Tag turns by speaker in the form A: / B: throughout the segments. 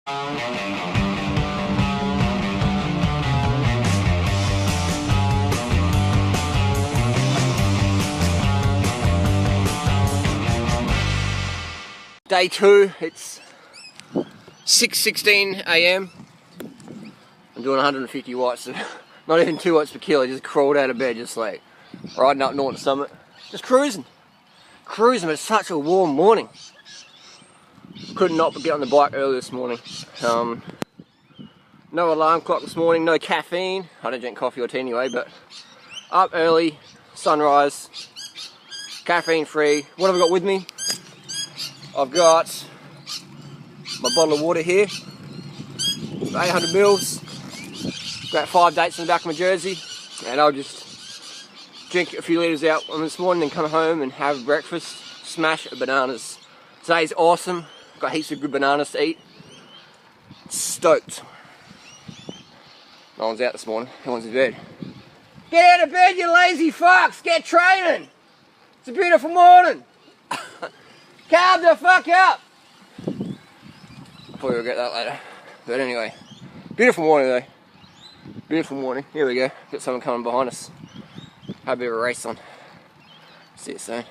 A: Day 2, it's 6:16 AM. I'm doing 150 watts, not even 2 watts per kilo, just crawled out of bed, just like riding up Norton Summit. Just cruising, but it's such a warm morning. Could not get on the bike early this morning. No alarm clock this morning, no caffeine. I don't drink coffee or tea anyway, but up early, sunrise, caffeine free. What have I got with me? I've got my bottle of water here, 800 mils. Got 5 dates in the back of my jersey, and I'll just drink a few litres out on this morning and come home and have breakfast, smash bananas. Today's awesome, got heaps of good bananas to eat. Stoked. No one's out this morning, everyone's in bed. Get out of bed, you lazy fucks, get training! It's a beautiful morning! Carb the fuck up! I'll probably regret that later. But anyway, beautiful morning though. Beautiful morning. Here we go. Got someone coming behind us. Have a bit of a race on. See you soon.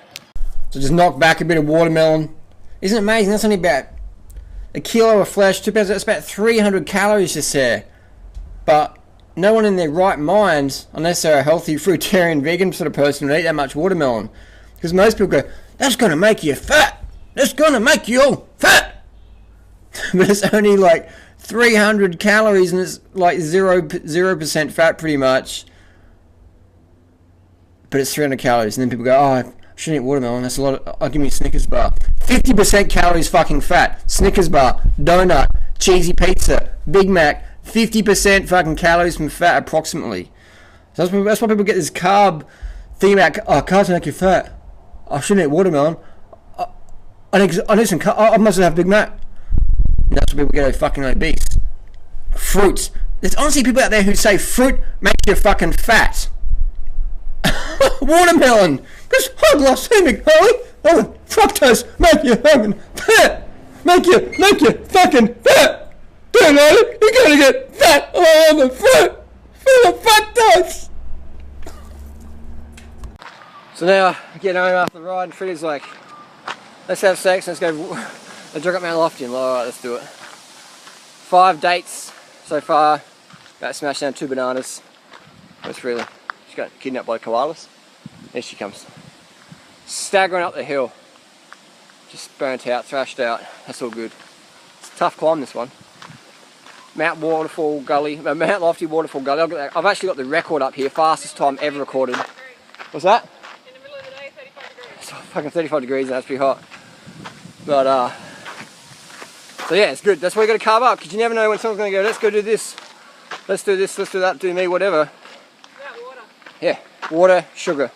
A: So just knock back a bit of watermelon. Isn't it amazing? That's only about a kilo of flesh, 2 pounds. That's about 300 calories just there. But no one in their right mind, unless they're a healthy fruitarian vegan sort of person, would eat that much watermelon. Because most people go, that's going to make you fat. That's going to make you all fat. But it's only like 300 calories and it's like 0% fat pretty much. But it's 300 calories. And then people go, oh, I shouldn't eat watermelon. That's a lot. I'll give me a Snickers bar. 50% calories fucking fat. Snickers bar, donut, cheesy pizza, Big Mac. 50% fucking calories from fat approximately. So that's why people get this carb thing about, oh, carbs make you fat. I shouldn't eat watermelon. I need some carb. I must have Big Mac. And that's why people get fucking obese. Fruits. There's honestly people out there who say fruit makes you fucking fat. Watermelon. Because high glycemic, Holly. Oh, fructose make you fucking fat. Make you fucking fat. Don't know, you're gonna get fat all over the fruit. Full of fructose. So now, getting home after the ride, and Freddie's like, let's have sex, let's go drink up Mount Lofty. And alright, let's do it. 5 dates so far, about to smash down 2 bananas. Where's Freelee? She got kidnapped by koalas. There she comes. Staggering up the hill. Just burnt out, thrashed out, that's all good. It's a tough climb, this one. Mount Lofty Waterfall Gully. I've actually got the record up here, fastest time ever recorded. What's that?
B: In the middle of the day, 35 degrees.
A: It's fucking 35 degrees and that's pretty hot. But so yeah, it's good. That's why you got to carb up, because you never know when someone's going to go, let's go do this, let's do this, let's do that, do me, whatever.
B: Yeah, water.
A: Yeah, water, sugar.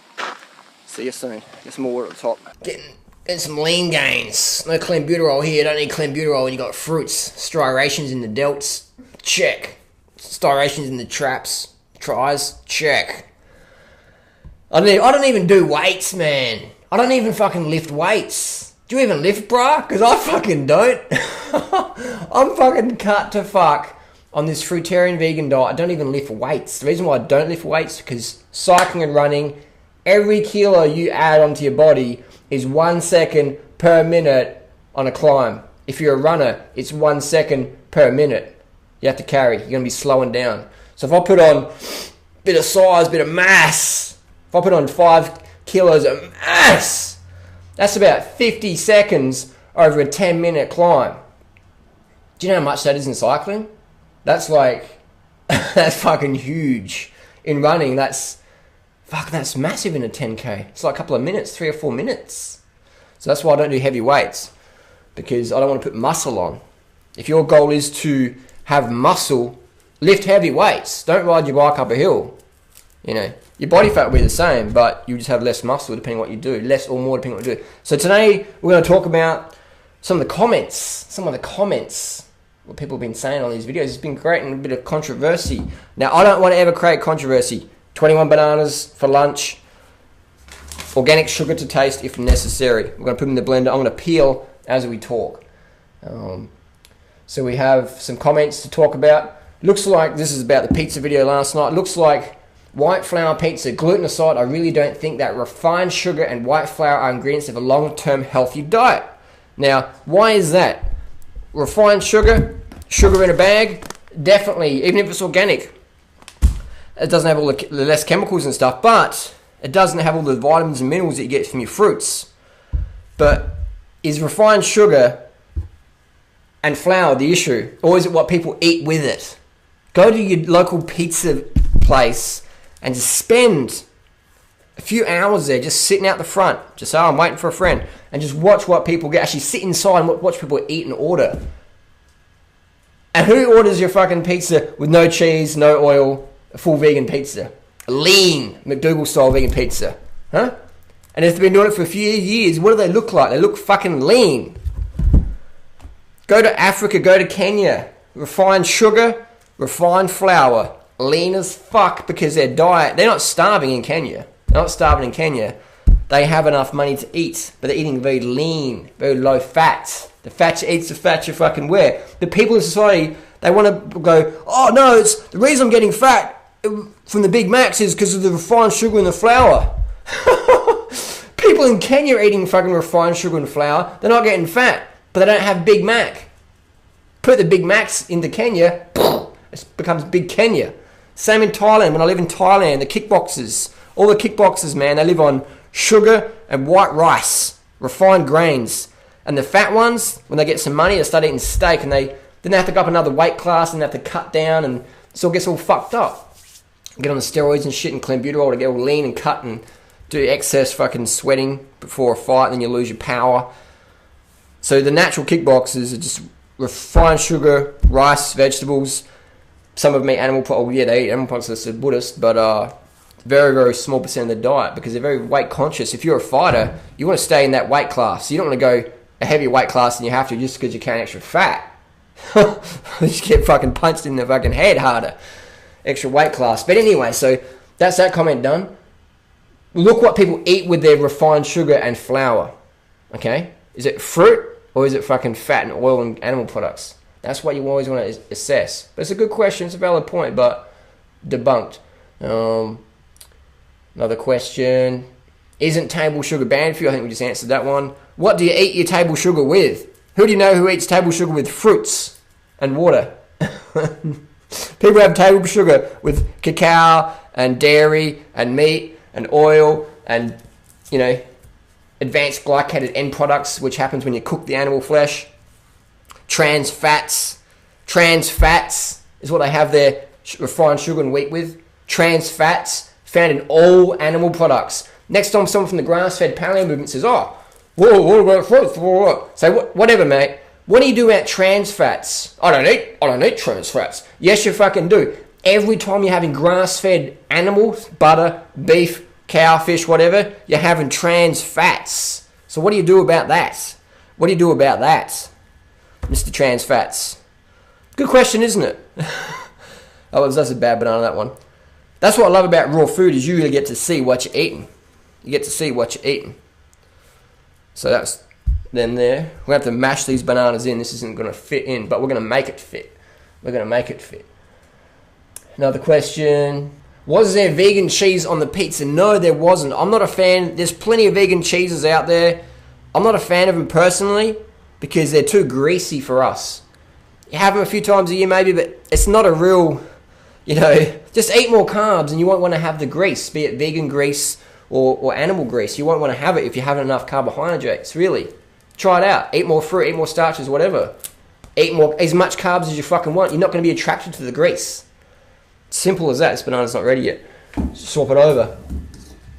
A: See you soon. Get some more water at the top. Getting some lean gains. No clenbuterol here. Don't need clenbuterol when you got fruits. Striations in the delts. Check. Striations in the traps. Tries. Check. I don't even do weights, man. I don't even fucking lift weights. Do you even lift, bruh? Because I fucking don't. I'm fucking cut to fuck on this fruitarian vegan diet. I don't even lift weights. The reason why I don't lift weights is because cycling and running, every kilo you add onto your body is 1 second per minute on a climb. If you're a runner, it's 1 second per minute you have to carry. You're going to be slowing down. So if I put on a bit of size, bit of mass, if I put on 5 kilos of mass, that's about 50 seconds over a 10-minute climb. Do you know how much that is in cycling? That's like, that's fucking huge. In running, that's massive in a 10K. It's like a couple of minutes, 3 or 4 minutes. So that's why I don't do heavy weights, because I don't want to put muscle on. If your goal is to have muscle, lift heavy weights. Don't ride your bike up a hill. You know, your body fat will be the same, but you just have less muscle depending on what you do. Less or more depending on what you do. So today, we're going to talk about some of the comments, what people have been saying on these videos. It's been creating a bit of controversy. Now, I don't want to ever create controversy. 21 bananas for lunch. Organic sugar to taste if necessary. We're going to put them in the blender. I'm going to peel as we talk. So we have some comments to talk about. Looks like this is about the pizza video last night. Looks like white flour pizza. Gluten aside, I really don't think that refined sugar and white flour are ingredients of a long-term healthy diet. Now, why is that? Refined sugar in a bag, definitely, even if it's organic. It doesn't have all the less chemicals and stuff, but it doesn't have all the vitamins and minerals that you get from your fruits. But is refined sugar and flour the issue? Or is it what people eat with it? Go to your local pizza place and just spend a few hours there just sitting out the front. Just say, oh, I'm waiting for a friend. And just watch what people get. Actually sit inside and watch people eat and order. And who orders your fucking pizza with no cheese, no oil, a full vegan pizza? A lean McDougal style vegan pizza. Huh? And if they've been doing it for a few years, what do they look like? They look fucking lean. Go to Africa, go to Kenya. Refined sugar, refined flour. Lean as fuck because their diet, they're not starving in Kenya. They're not starving in Kenya. They have enough money to eat, but they're eating very lean, very low fat. The fat you eat's the fat you fucking wear. The people in society, they want to go, oh no, it's the reason I'm getting fat from the Big Macs is because of the refined sugar and the flour. People in Kenya are eating fucking refined sugar and flour. They're not getting fat, but they don't have Big Mac. Put the Big Macs into Kenya, it becomes Big Kenya. Same in Thailand. When I live in Thailand, the kickboxers, all the kickboxers, man, they live on sugar and white rice, refined grains. And the fat ones, when they get some money, they start eating steak, and then they have to go up another weight class and they have to cut down, and so it gets all fucked up. Get on the steroids and shit and clenbuterol to get all lean and cut and do excess fucking sweating before a fight, and then you lose your power. So the natural kickboxers are just refined sugar, rice, vegetables. Some of them eat animal products. Oh, yeah, they eat animal products. That's a Buddhist, but very, very small percent of the diet because they're very weight conscious. If you're a fighter, you want to stay in that weight class. You don't want to go a heavier weight class than you have to just because you can't extra fat. You just get fucking punched in the fucking head harder. Extra weight class. But anyway, so that's that comment done. Look what people eat with their refined sugar and flour. Okay? Is it fruit or is it fucking fat and oil and animal products? That's what you always want to assess. But it's a good question. It's a valid point, but debunked. Another question. Isn't table sugar banned for you? I think we just answered that one. What do you eat your table sugar with? Who do you know who eats table sugar with fruits and water? People have table sugar with cacao and dairy and meat and oil and, you know, advanced glycated end products, which happens when you cook the animal flesh. Trans fats. Trans fats is what they have their refined sugar and wheat with. Trans fats found in all animal products. Next time someone from the grass-fed paleo movement says, oh, whoa, what about fruits? Say, whatever, mate. What do you do about trans fats? I don't eat trans fats. Yes, you fucking do. Every time you're having grass-fed animals, butter, beef, cow, fish, whatever, you're having trans fats. So what do you do about that? What do you do about that, Mr. Trans Fats? Good question, isn't it? Oh, that's a bad banana, that one. That's what I love about raw food is you really get to see what you're eating. You get to see what you're eating. So that's them there. We're going to have to mash these bananas in. This isn't going to fit in, but we're going to make it fit. We're going to make it fit. Another question. Was there vegan cheese on the pizza? No, there wasn't. I'm not a fan. There's plenty of vegan cheeses out there. I'm not a fan of them personally because they're too greasy for us. You have them a few times a year maybe, but it's not a real, you know, just eat more carbs and you won't want to have the grease, be it vegan grease or animal grease. You won't want to have it if you have enough carbohydrates, really. Try it out. Eat more fruit, eat more starches, whatever. Eat more, as much carbs as you fucking want. You're not going to be attracted to the grease. Simple as that. This banana's not ready yet. Swap it over.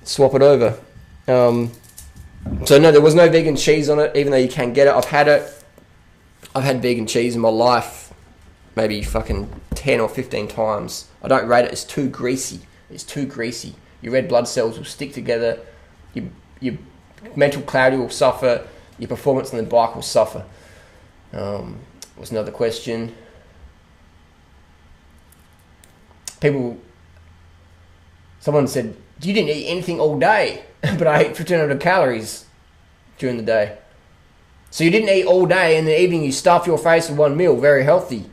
A: Swap it over. So no, there was no vegan cheese on it, even though you can get it. I've had it. I've had vegan cheese in my life maybe fucking 10 or 15 times. I don't rate it. It's too greasy. It's too greasy. Your red blood cells will stick together. Your mental clarity will suffer. Your performance on the bike will suffer. Was another question. Someone said, you didn't eat anything all day, but I ate 1,500 calories during the day. So you didn't eat all day, and in the evening you stuff your face with one meal. Very healthy.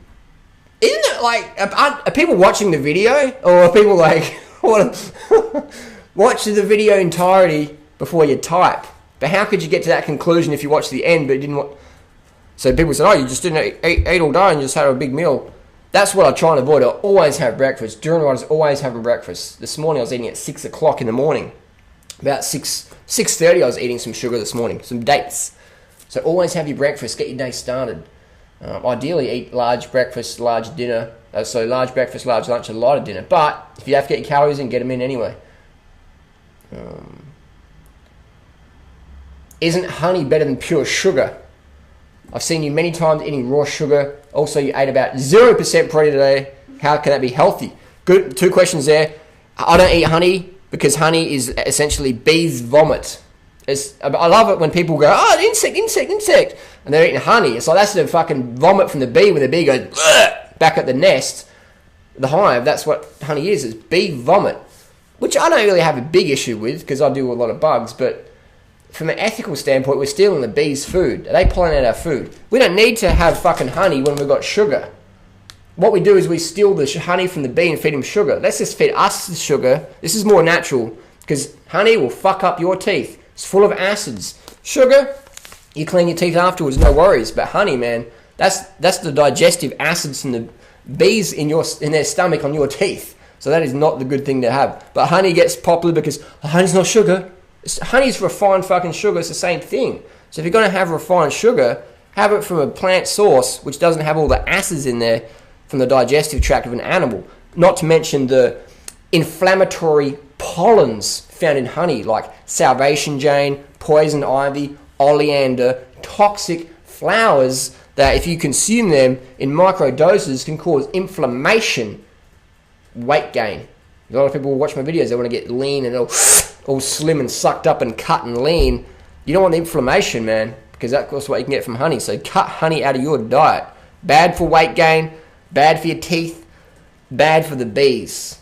A: Isn't it like, are people watching the video, or are people like, watch the video entirety before you type? But how could you get to that conclusion if you watched the end but you didn't watch? So people say, oh, you just didn't eat all day and just had a big meal. That's what I try and avoid. I always have breakfast. Durianriders always having breakfast. This morning I was eating at 6 o'clock in the morning. About 6:30 I was eating some sugar this morning, some dates. So always have your breakfast, get your day started. Ideally eat large breakfast, large dinner. So large breakfast, large lunch, and lighter dinner. But if you have to get your calories in, get them in anyway. Isn't honey better than pure sugar? I've seen you many times eating raw sugar. Also, you ate about 0% protein today. How can that be healthy? Good. 2 questions there. I don't eat honey because honey is essentially bees' vomit. I love it when people go, oh, insect. And they're eating honey. It's like that's the fucking vomit from the bee when the bee goes back at the nest, the hive. That's what honey is. It's bee vomit, which I don't really have a big issue with because I do a lot of bugs. But from an ethical standpoint, we're stealing the bees' food. They pollinate our food. We don't need to have fucking honey when we've got sugar. What we do is we steal the honey from the bee and feed them sugar. Let's just feed us the sugar. This is more natural because honey will fuck up your teeth. It's full of acids. Sugar, you clean your teeth afterwards, no worries. But honey, man, that's the digestive acids from the bees in their stomach on your teeth. So that is not the good thing to have. But honey gets popular because honey's not sugar. Honey's refined fucking sugar. It's the same thing. So if you're going to have refined sugar, have it from a plant source which doesn't have all the acids in there from the digestive tract of an animal. Not to mention the inflammatory pollens found in honey, like Salvation Jane, poison ivy, oleander, toxic flowers that if you consume them in micro doses can cause inflammation, weight gain. A lot of people watch my videos, they want to get lean and all slim and sucked up and cut and lean. You don't want the inflammation, man, because that's what you can get from honey. So cut honey out of your diet. Bad for weight gain, bad for your teeth, bad for the bees.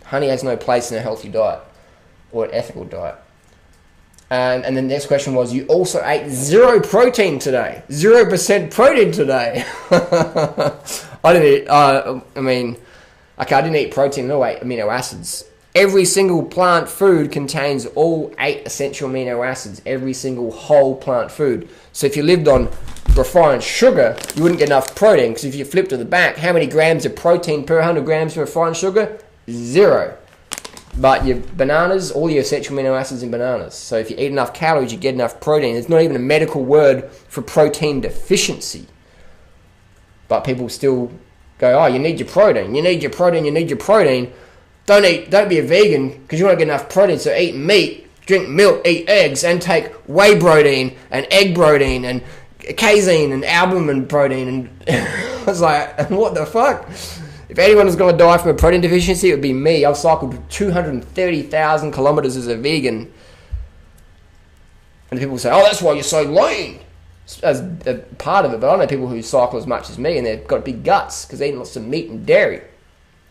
A: Honey has no place in a healthy diet or an ethical diet. And the next question was, you also ate 0 protein today. 0% protein today. I didn't eat, I didn't eat protein, no, 8 amino acids. Every single plant food contains all 8 essential amino acids. Every single whole plant food. So if you lived on refined sugar, you wouldn't get enough protein. Because if you flip to the back, how many grams of protein per 100 grams of refined sugar? 0. But your bananas, all your essential amino acids in bananas. So if you eat enough calories, you get enough protein. There's not even a medical word for protein deficiency. But people still go, oh, you need your protein. You need your protein. You need your protein. Don't be a vegan because you won't get enough protein. So eat meat, drink milk, eat eggs, and take whey protein and egg protein and casein and albumin protein. And I was like, what the fuck? If anyone was going to die from a protein deficiency, it would be me. I've cycled 230,000 kilometers as a vegan. And people say, oh, that's why you're so lean. As a part of it, but I know people who cycle as much as me and they've got big guts because they eat lots of meat and dairy.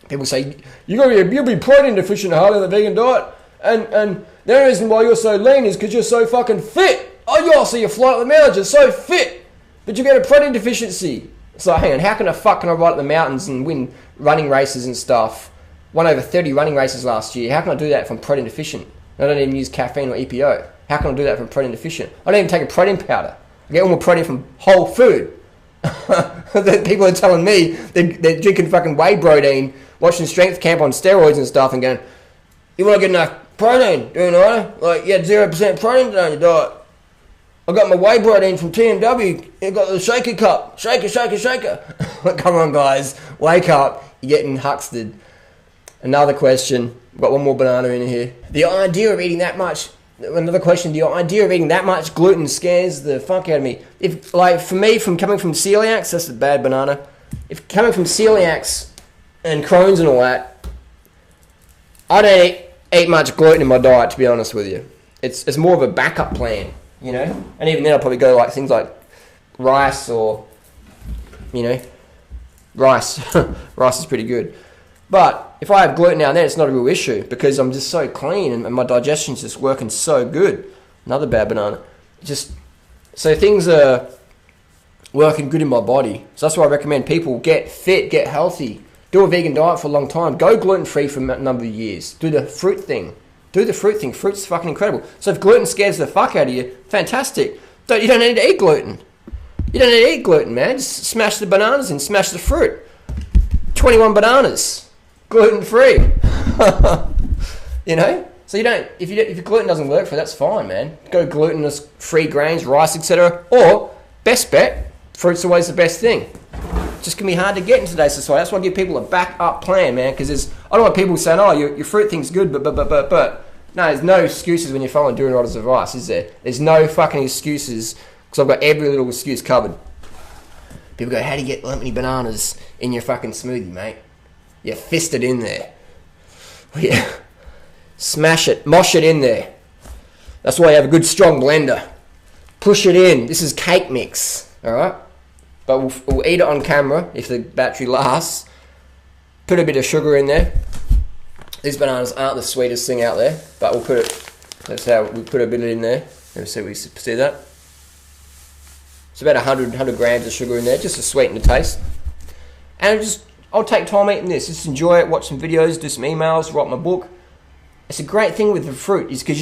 A: People say, you'll be protein deficient hard in the vegan diet. And the only reason why you're so lean is because you're so fucking fit. Oh, yeah, so you fly up the mountains, you're so fit. But you get a protein deficiency. So hang on, how can I ride up the mountains and win running races and stuff? Won over 30 running races last year. How can I do that if I'm protein deficient? I don't even use caffeine or EPO. How can I do that if I'm protein deficient? I don't even take a protein powder. I get all my protein from whole food. People are telling me they're drinking fucking whey protein, watching Strength Camp on steroids and stuff and going, you want to get enough protein, do you know? Like, you had 0% protein today on your diet. I got my whey protein from TMW. You got the shaker cup. Shaker. Come on, guys. Wake up. You're getting huxted. Another question. We've got one more banana in here. The idea of eating that much... Another question. The idea of eating that much gluten scares the fuck out of me. If, like, for me, from coming from celiacs, that's a bad banana. If coming from celiacs and Crohn's and all that, I don't eat much gluten in my diet, to be honest with you. It's more of a backup plan. You know, and even then I'll probably go like things like rice or, you know, rice. Rice is pretty good. But if I have gluten now and then, it's not a real issue because I'm just so clean and my digestion's just working so good. Another bad banana. Just So things are working good in my body. So that's why I recommend people get fit, get healthy, do a vegan diet for a long time, go gluten-free for a number of years, do the fruit thing. Do the fruit thing. Fruit's fucking incredible. So if gluten scares the fuck out of you, fantastic. You don't need to eat gluten. You don't need to eat gluten, man. Just smash the bananas and smash the fruit. 21 bananas, gluten-free. You know? So you don't, if your gluten doesn't work for you, that's fine, man. Go glutinous free grains, rice, etc. Or, best bet, fruit's always the best thing. It's just going to be hard to get in today's society. That's why I give people a backup plan, man, because I don't want people saying, oh, your fruit thing's good, but. No, there's no excuses when you're following Durianrider's advice, is there? There's no fucking excuses, because I've got every little excuse covered. People go, how do you get that many bananas in your fucking smoothie, mate? You fist it in there. Yeah. Smash it, mosh it in there. That's why you have a good strong blender. Push it in. This is cake mix, alright? But we'll eat it on camera if the battery lasts. Put a bit of sugar in there. These bananas aren't the sweetest thing out there, but we'll put it, that's how we put a bit in there. Let me see if we see that. It's about 100 grams of sugar in there, just to sweeten the taste. And I'll take time eating this. Just enjoy it, watch some videos, do some emails, write my book. It's a great thing with the fruit, is because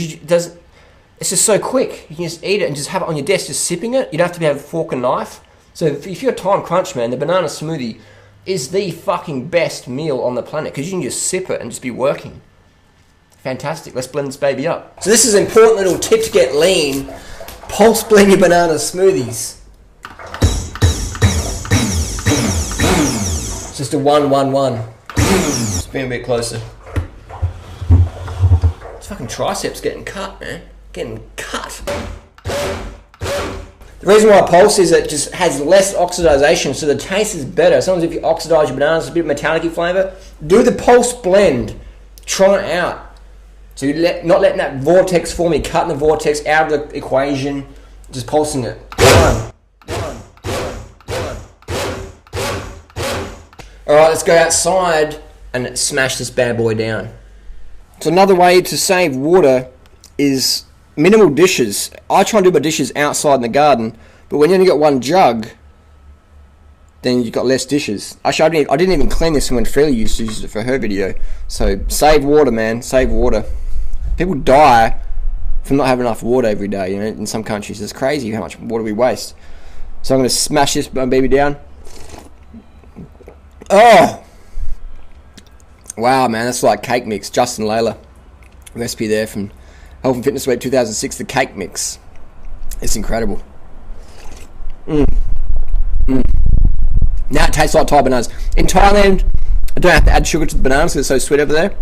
A: it's just so quick. You can just eat it and just have it on your desk, just sipping it. You don't have to have a fork and knife. So if you're a time crunch, man, the banana smoothie is the fucking best meal on the planet, because you can just sip it and just be working. Fantastic. Let's blend this baby up. So this is an important little tip to get lean. Pulse blend your banana smoothies. It's just a 1-1-1. Just being a bit closer. This fucking triceps getting cut, man. Getting cut. The reason why I pulse is it just has less oxidization, so the taste is better. Sometimes if you oxidize your bananas, a bit of metallic flavour. Do the pulse blend. Try it out. So you're not letting that vortex form, you're cutting the vortex out of the equation, just pulsing it. Alright, let's go outside and smash this bad boy down. So another way to save water is minimal dishes. I try and do my dishes outside in the garden, but when you only got one jug, then you've got less dishes. Actually, I didn't even clean this when Freelee used to use it for her video. So save water, man. Save water. People die from not having enough water every day. You know, in some countries, it's crazy how much water we waste. So I'm going to smash this baby down. Oh, wow, man, that's like cake mix. Justin Layla recipe there from Health and Fitness Week 2006, the cake mix. It's incredible. Now it tastes like Thai bananas. In Thailand, I don't have to add sugar to the bananas because it's so sweet over there.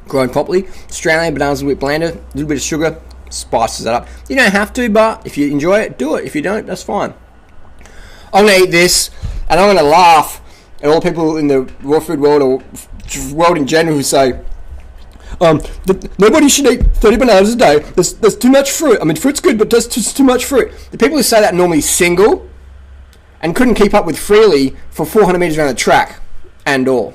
A: Growing properly. Australian bananas a little bit blander, a little bit of sugar, spices that up. You don't have to, but if you enjoy it, do it. If you don't, that's fine. I'm going to eat this, and I'm going to laugh at all the people in the raw food world, or world in general, who say, nobody should eat 30 bananas a day. There's too much fruit. I mean, fruit's good, but there's too much fruit. The people who say that are normally single and couldn't keep up with Freelee for 400 metres around the track and all.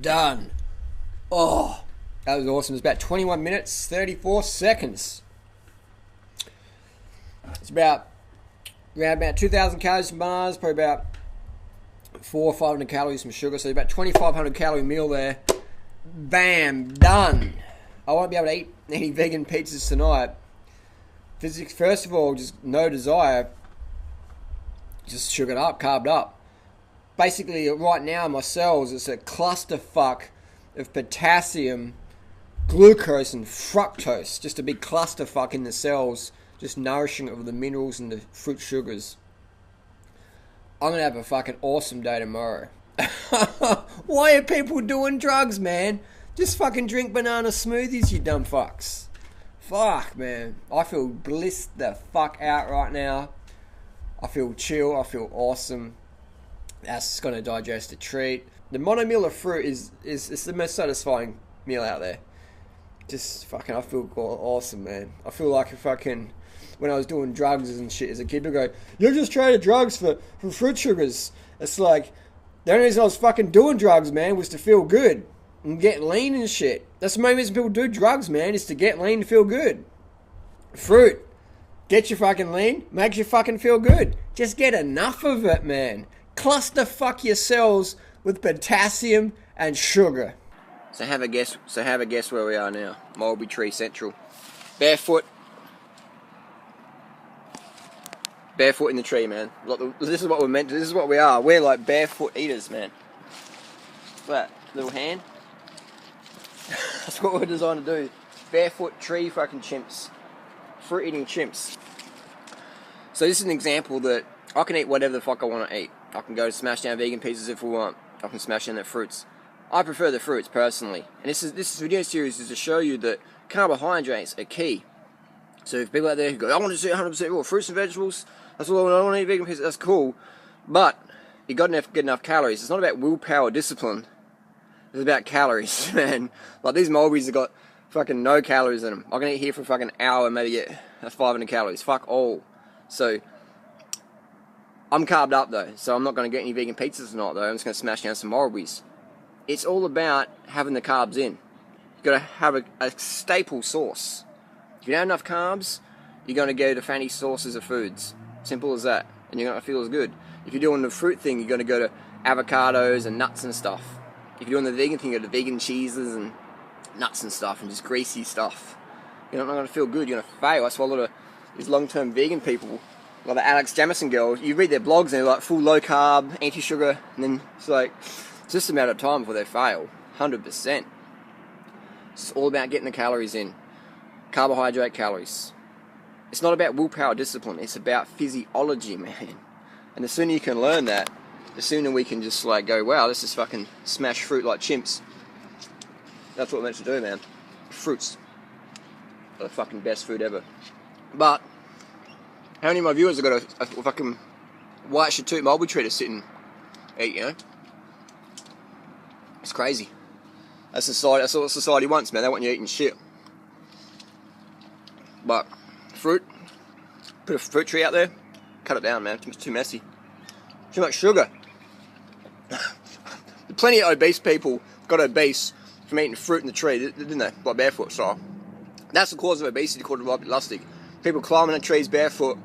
A: Done. Oh, that was awesome. It's about 21 minutes, 34 seconds. It's around about 2,000 calories from bananas, probably about 400 or 500 calories from sugar, so about 2,500 calorie meal there. Bam, done. I won't be able to eat any vegan pizzas tonight. Physics, first of all, just no desire. Just sugared up, carbed up. Basically, right now, my cells, it's a clusterfuck of potassium, glucose, and fructose. Just a big clusterfuck in the cells, just nourishing it with the minerals and the fruit sugars. I'm gonna have a fucking awesome day tomorrow. Why are people doing drugs, man? Just fucking drink banana smoothies, you dumb fucks. Fuck, man. I feel blissed the fuck out right now. I feel chill. I feel awesome. That's gonna digest a treat. The mono meal of fruit is the most satisfying meal out there. Just fucking, I feel awesome, man. I feel like when I was doing drugs and shit as a kid, people go, "You just traded drugs for fruit sugars." It's like, the only reason I was fucking doing drugs, man, was to feel good and get lean and shit. That's the main reason people do drugs, man, is to get lean and feel good. Fruit, get you fucking lean, makes you fucking feel good. Just get enough of it, man. Cluster fuck your cells with potassium and sugar. So have a guess where we are now. Mulberry Tree Central. Barefoot in the tree, man. This is what we're meant to. This is what we are. We're like barefoot eaters, man. That little hand. That's what we're designed to do. Barefoot tree fucking chimps. Fruit eating chimps. So this is an example that I can eat whatever the fuck I want to eat. I can go smash down vegan pizzas if we want. I can smash down the fruits. I prefer the fruits personally. And this video series is to show you that carbohydrates are key. So if people out there who go, "I want to see 100% raw fruits and vegetables, that's all I want to eat vegan pizza," that's cool. But you got to get enough calories. It's not about willpower or discipline. It's about calories, man. Like these mulberries have got fucking no calories in them. I can eat here for a fucking hour and maybe get 500 calories. Fuck all. So I'm carved up though, so I'm not going to get any vegan pizzas tonight though. I'm just going to smash down some mulberries. It's all about having the carbs in. You've got to have a staple source. If you don't have enough carbs, you're going to go to fancy sources of foods. Simple as that. And you're going to feel as good. If you're doing the fruit thing, you're going to go to avocados and nuts and stuff. If you're doing the vegan thing, you go to vegan cheeses and nuts and stuff and just greasy stuff. You're not going to feel good. You're going to fail. That's why a lot of these long-term vegan people, like the Alex Jamison girl, you read their blogs and they're like full low carb, anti-sugar, and then it's like, it's just a matter of time before they fail. 100%. It's all about getting the calories in. Carbohydrate calories. It's not about willpower discipline. It's about physiology, man. And the sooner you can learn that, the sooner we can just like go, wow, let's just fucking smash fruit like chimps. That's what we're meant to do, man. Fruits are the fucking best food ever. But how many of my viewers have got a fucking white chatoot mulberry tree to sit and eat, you know? It's crazy. That's society. That's what society wants, man. They want you eating shit. But fruit, put a fruit tree out there, cut it down, man. It's too messy. Too much sugar. Plenty of obese people got obese from eating fruit in the tree, didn't they? Like barefoot style. That's the cause of obesity, called lustig. People climbing the trees barefoot,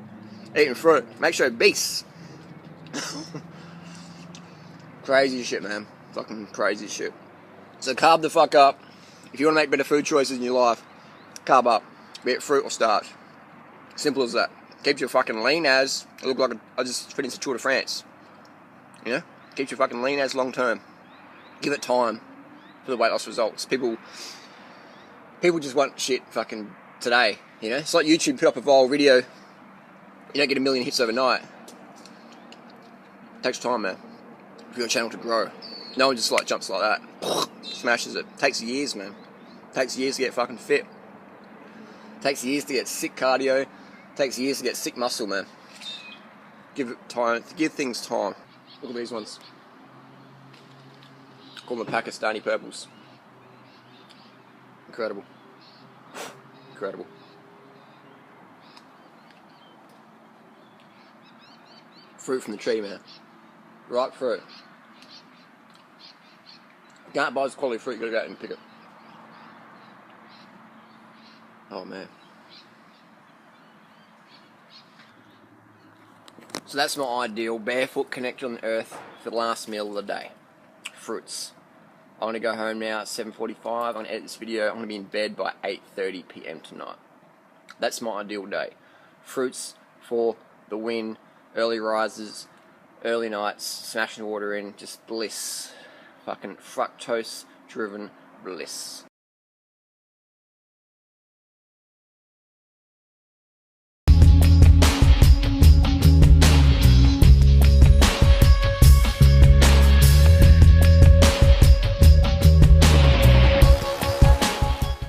A: eating fruit. Makes you obese. Crazy shit, man. Fucking crazy shit. So carb the fuck up. If you want to make better food choices in your life, carb up. Be it fruit or starch. Simple as that. Keeps you fucking lean as, I look like I just finished the Tour de France. You know? Keeps you fucking lean as long term. Give it time for the weight loss results. People just want shit fucking today. You know? It's like YouTube put up a viral video. You don't get 1 million hits overnight. It takes time, man. For your channel to grow. No one just like jumps like that. Smashes it. Takes years, man. Takes years to get fucking fit. Takes years to get sick cardio. Takes years to get sick muscle, man. Give it time. Give things time. Look at these ones. Call them Pakistani purples. Incredible. Incredible. Fruit from the tree, man. Ripe fruit. You can't buy this quality fruit, you gotta go out and pick it. Oh man. So that's my ideal barefoot connection on the earth for the last meal of the day. Fruits. I'm going to go home now at 7:45. I'm going to edit this video. I'm going to be in bed by 8:30 PM tonight. That's my ideal day. Fruits for the win. Early rises, early nights, smashing the water in, just bliss. Fucking fructose driven bliss.